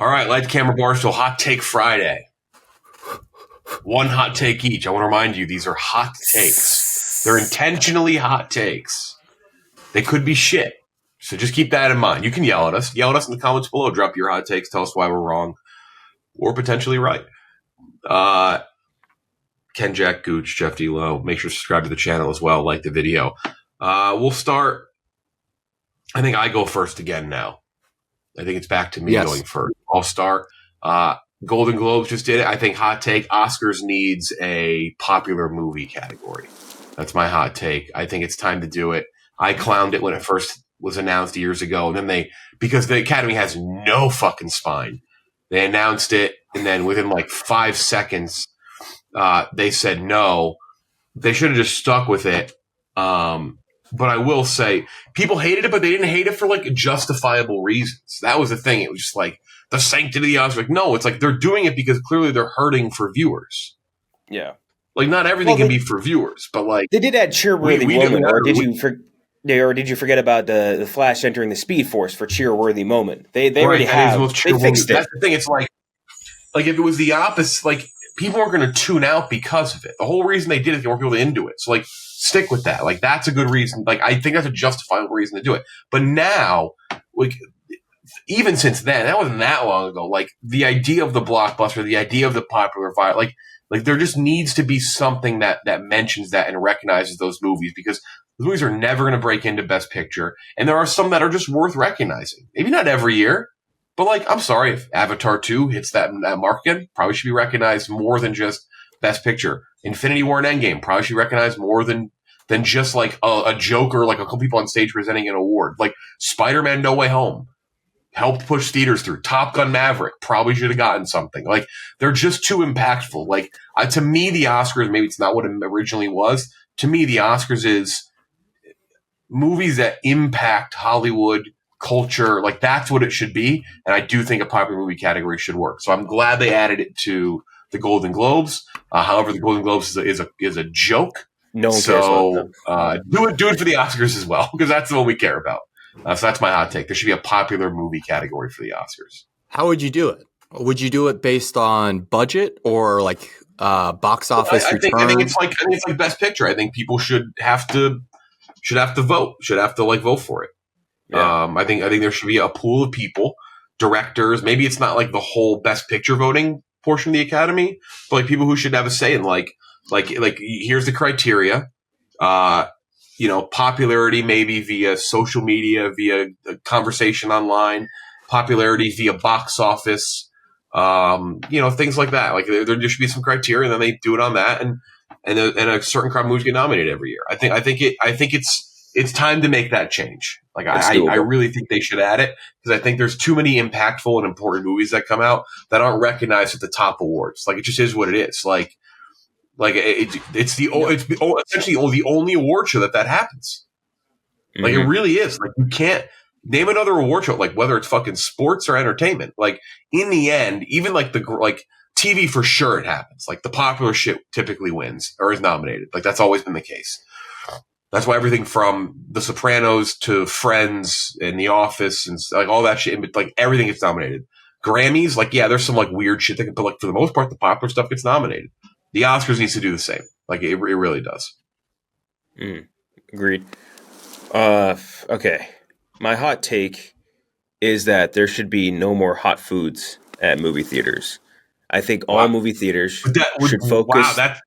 All right, Light the Camera Barstool, Hot Take Friday. One hot take each. I want to remind you, these are hot takes. They're intentionally hot takes. They could be shit. So just keep that in mind. You can yell at us. Yell at us in the comments below. Drop your hot takes. Tell us why we're wrong or potentially right. Ken, Jack, Gooch, Jeff D. Lowe. Make sure to subscribe to the channel as well. Like the video. We'll start. I think I go first again now. I think it's back to me going first. I'll start. Golden Globes just did it. I think hot take, Oscars needs a popular movie category. That's my hot take. I think it's time to do it. I clowned it when it first was announced years ago. And then because the Academy has no fucking spine, they announced it. And then within like 5 seconds, they said no. They should have just stuck with it. But I will say, people hated it, but they didn't hate it for like justifiable reasons. That was the thing. It was just like the sanctity of the Oscars. Like, no, it's like they're doing it because clearly they're hurting for viewers. Yeah. Like, not everything can be for viewers, but like they did add cheer-worthy moment. Or did you forget about the Flash entering the Speed Force for cheer-worthy moment? They already have. They fixed it. That's the thing. It's like if it was the opposite, like people weren't going to tune out because of it. The whole reason they did it, they weren't people into it. So like, stick with that. Like, that's a good reason. Like, I think that's a justifiable reason to do it. But now, like, even since then, that wasn't that long ago. Like, the idea of the blockbuster, the idea of the popular vibe, like there just needs to be something that mentions that and recognizes those movies, because those movies are never going to break into Best Picture. And there are some that are just worth recognizing. Maybe not every year, but like, I'm sorry, if Avatar 2 hits that mark again, probably should be recognized more than just Best Picture. Infinity War and Endgame probably should be recognized more than just like a joke or like a couple people on stage presenting an award. Like Spider-Man No Way Home helped push theaters through. Top Gun Maverick probably should have gotten something. Like, they're just too impactful. Like, to me, the Oscars, maybe it's not what it originally was. To me, the Oscars is movies that impact Hollywood culture. Like, that's what it should be. And I do think a popular movie category should work. So I'm glad they added it to the Golden Globes. However, the Golden Globes is a joke. No one cares about them. Do it for the Oscars as well, because that's the one we care about. So that's my hot take. There should be a popular movie category for the Oscars. How would you do it? Would you do it based on budget or like box office return? I think it's like Best Picture. I think people should have to vote. Should have to like vote for it. Yeah. I think there should be a pool of people, directors. Maybe it's not like the whole Best Picture voting portion of the Academy, but like people who should have a say in like here's the criteria. Popularity maybe via social media, via conversation online, popularity via box office, things like that. Like there should be some criteria, and then they do it on that, and a certain crowd of movies get nominated every year. I think it's time to make that change. Like I really think they should add it, because I think there's too many impactful and important movies that come out that aren't recognized at the top awards. Like, it just is what it is. It's essentially the only award show that happens. Mm-hmm. Like, it really is. Like, you can't name another award show, like whether it's fucking sports or entertainment. Like, in the end, even like TV, for sure it happens. Like, the popular shit typically wins or is nominated. Like, that's always been the case. That's why everything from The Sopranos to Friends and The Office and like all that shit, like everything gets nominated. Grammys, like, yeah, there's some like weird shit but like for the most part, the popular stuff gets nominated. The Oscars needs to do the same. Like, it really does. Agreed. Okay. My hot take is that there should be no more hot foods at movie theaters. I think all movie theaters should focus. Wow, that's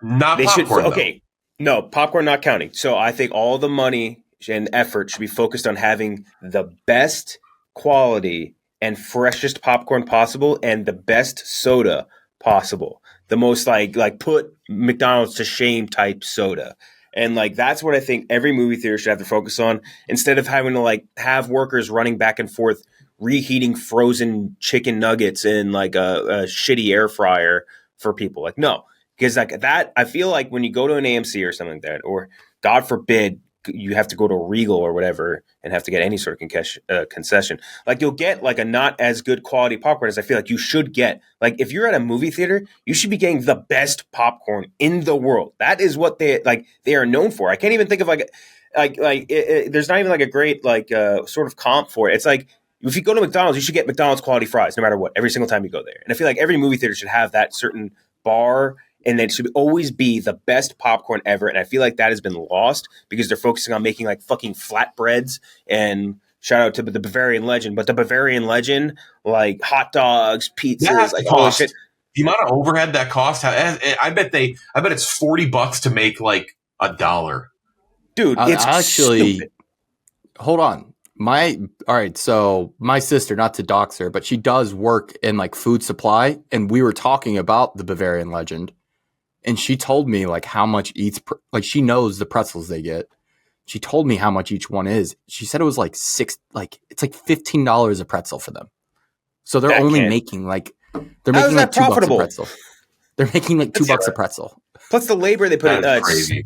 not popcorn. Okay. No, popcorn not counting. So I think all the money and effort should be focused on having the best quality and freshest popcorn possible and the best soda possible. The most like put McDonald's to shame type soda. And like, that's what I think every movie theater should have to focus on, instead of having to like have workers running back and forth, reheating frozen chicken nuggets in like a shitty air fryer for people. Like, no, because like that, I feel like when you go to an AMC or something like that, or God forbid, you have to go to a Regal or whatever and have to get any sort of concession. Like, you'll get like a not as good quality popcorn as I feel like you should get. Like, if you're at a movie theater, you should be getting the best popcorn in the world. That is what they are known for. I can't even think of there's not even like a great sort of comp for it. It's like if you go to McDonald's, you should get McDonald's quality fries no matter what, every single time you go there. And I feel like every movie theater should have that certain bar, and it should always be the best popcorn ever. And I feel like that has been lost because they're focusing on making like fucking flatbreads, and shout out to the Bavarian Legend, but the Bavarian Legend, like hot dogs, pizzas, like all shit. The amount of overhead that costs, I bet it's $40 to make like $1. Dude, it's actually stupid. Hold on. All right, so my sister, not to dox her, but she does work in like food supply, and we were talking about the Bavarian Legend, and she told me like how much like she knows the pretzels they get. She told me how much each one is. She said it was like it's like $15 a pretzel for them. So they're making like they're making like $2 a pretzel. They're making like $2 a pretzel. Plus the labor they put in. It's crazy.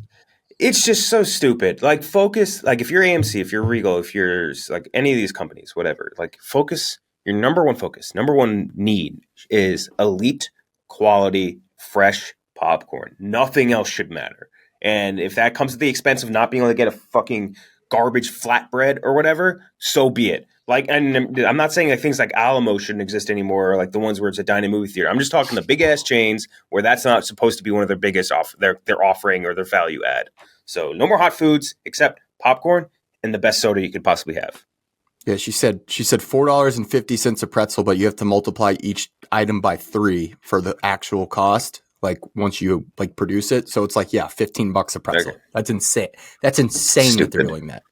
It's just so stupid. Like focus, like if you're AMC, if you're Regal, if you're like any of these companies, whatever, like focus, your number one need is elite quality, fresh popcorn. Nothing else should matter. And if that comes at the expense of not being able to get a fucking garbage flatbread or whatever, so be it. Like, and I'm not saying like things like Alamo shouldn't exist anymore, or like the ones where it's a dine-in movie theater. I'm just talking the big ass chains where that's not supposed to be one of their biggest their offering or their value add. So no more hot foods except popcorn and the best soda you could possibly have. Yeah, she said $4.50 a pretzel, but you have to multiply each item by 3 for the actual cost. Like once you like produce it, so it's like $15 a pretzel. Okay. That's insane. That's insane Stupid. That they're doing that.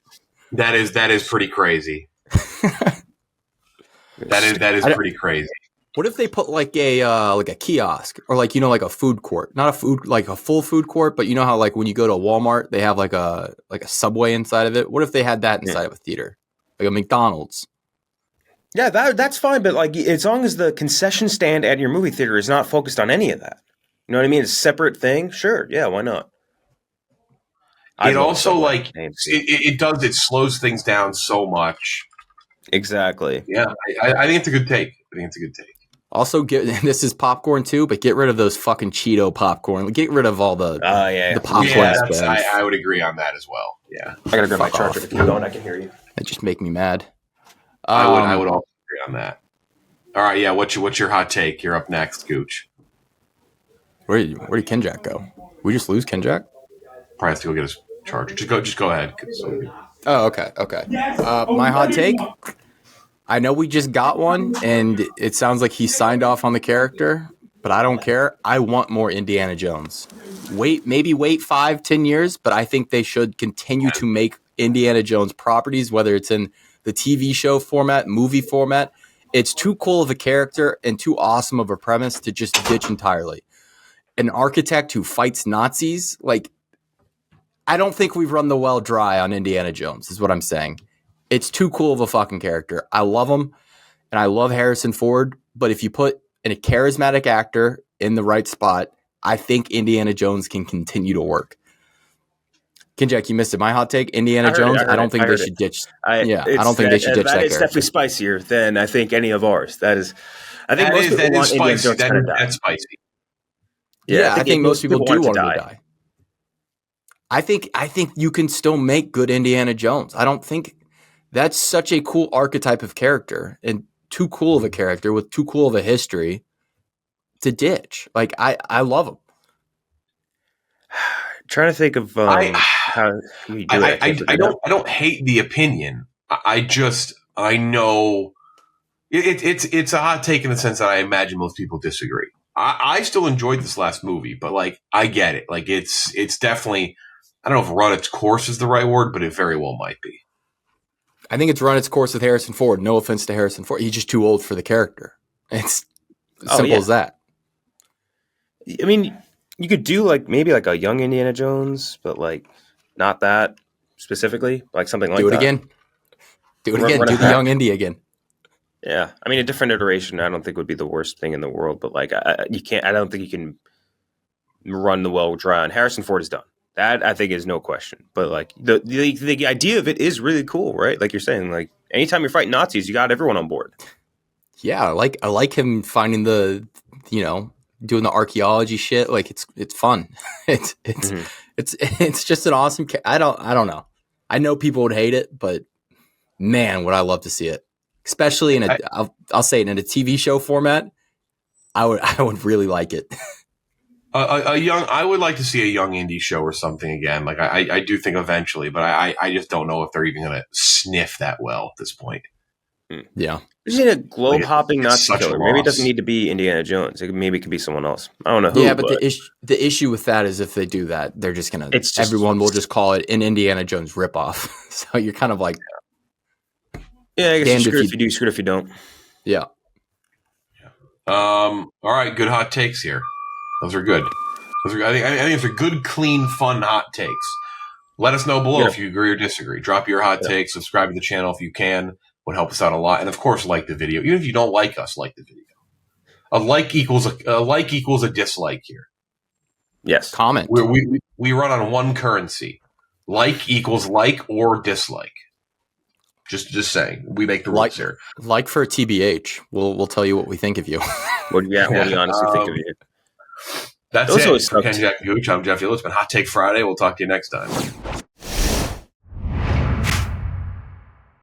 That is pretty crazy. that is pretty crazy. What if they put like a kiosk or like like a food court, not a food like a full food court, but you know how like when you go to Walmart they have like a Subway inside of it. What if they had that inside of a theater, like a McDonald's? Yeah, that's fine, but like as long as the concession stand at your movie theater is not focused on any of that. You know what I mean? It's a separate thing. Sure. Yeah. Why not? It also like it slows things down so much. Exactly. Yeah. I think it's a good take. Also, this is popcorn too, but get rid of those fucking Cheeto popcorn. Get rid of all the popcorn. Yeah, I would agree on that as well. Yeah. I gotta grab my charger to keep going. I can hear you. It just make me mad. I would also agree on that. All right. Yeah. What's your hot take? You're up next, Gooch. Where did Kenjack go? We just lose Kenjack? Probably has to go get his charger. Just go ahead. Oh, okay. My hot take. I know we just got one, and it sounds like he signed off on the character, but I don't care. I want more Indiana Jones. Wait 5-10 years, but I think they should continue to make Indiana Jones properties, whether it's in the TV show format, movie format. It's too cool of a character and too awesome of a premise to just ditch entirely. An architect who fights Nazis, like, I don't think we've run the well dry on Indiana Jones, is what I'm saying. It's too cool of a fucking character. I love him, and I love Harrison Ford, but if you put a charismatic actor in the right spot, I think Indiana Jones can continue to work. Kenjack, you missed it. My hot take, Indiana Jones, I don't think they should ditch. I don't think they should ditch that character. It's definitely spicier than I think any of ours. That is, I think most people want Indiana Jones to die. That's spicy. Yeah, I think most people do want him to die. I think you can still make good Indiana Jones. I don't think that's such a cool archetype of character and too cool of a character with too cool of a history to ditch. Like I love him. Trying to think of how we do it. I don't hate the opinion. I know it's a hot take in the sense that I imagine most people disagree. I still enjoyed this last movie, but like I get it. Like it's definitely, I don't know if run its course is the right word, but it very well might be. I think it's run its course with Harrison Ford. No offense to Harrison Ford. He's just too old for the character. It's simple as that. I mean, you could do like maybe like a young Indiana Jones, but like not that specifically, like something like that. Do it again. Do the young Indy again. Yeah. I mean, a different iteration I don't think would be the worst thing in the world, but like I don't think you can run the well dry on. Harrison Ford is done. That I think is no question. But like the idea of it is really cool, right? Like you're saying, like anytime you're fighting Nazis, you got everyone on board. Yeah, I like him finding the doing the archaeology shit. Like it's fun. It's just an awesome. I don't know. I know people would hate it, but man, would I love to see it. especially in I'll say it in a TV show format. I would really like it. I would like to see a young indie show or something again. Like I do think eventually, but I just don't know if they're even going to sniff that well at this point. Yeah. Just need a globe hopping Nazi killer. Maybe it doesn't need to be Indiana Jones. Maybe it can be someone else. I don't know who. Yeah, but the issue with that is if they do that, they're just gonna. Everyone will just call it an Indiana Jones ripoff. So you're kind of like, yeah, I guess screwed if you do, screwed if you don't. Yeah. All right, good hot takes here. Those are good. I think those are good, clean, fun hot takes. Let us know below if you agree or disagree. Drop your hot takes. Subscribe to the channel if you can. Would help us out a lot. And of course, like the video. Even if you don't like us, like the video. A like equals a dislike here. Yes. Comment. We run on one currency. Like equals like or dislike. Just saying. We make the rules here. Like for a TBH. We'll tell you what we think of you. What do you honestly think of you? That's it. For Ken, Jack, and Gooch, I'm Jeff Hill. It's been Hot Take Friday. We'll talk to you next time.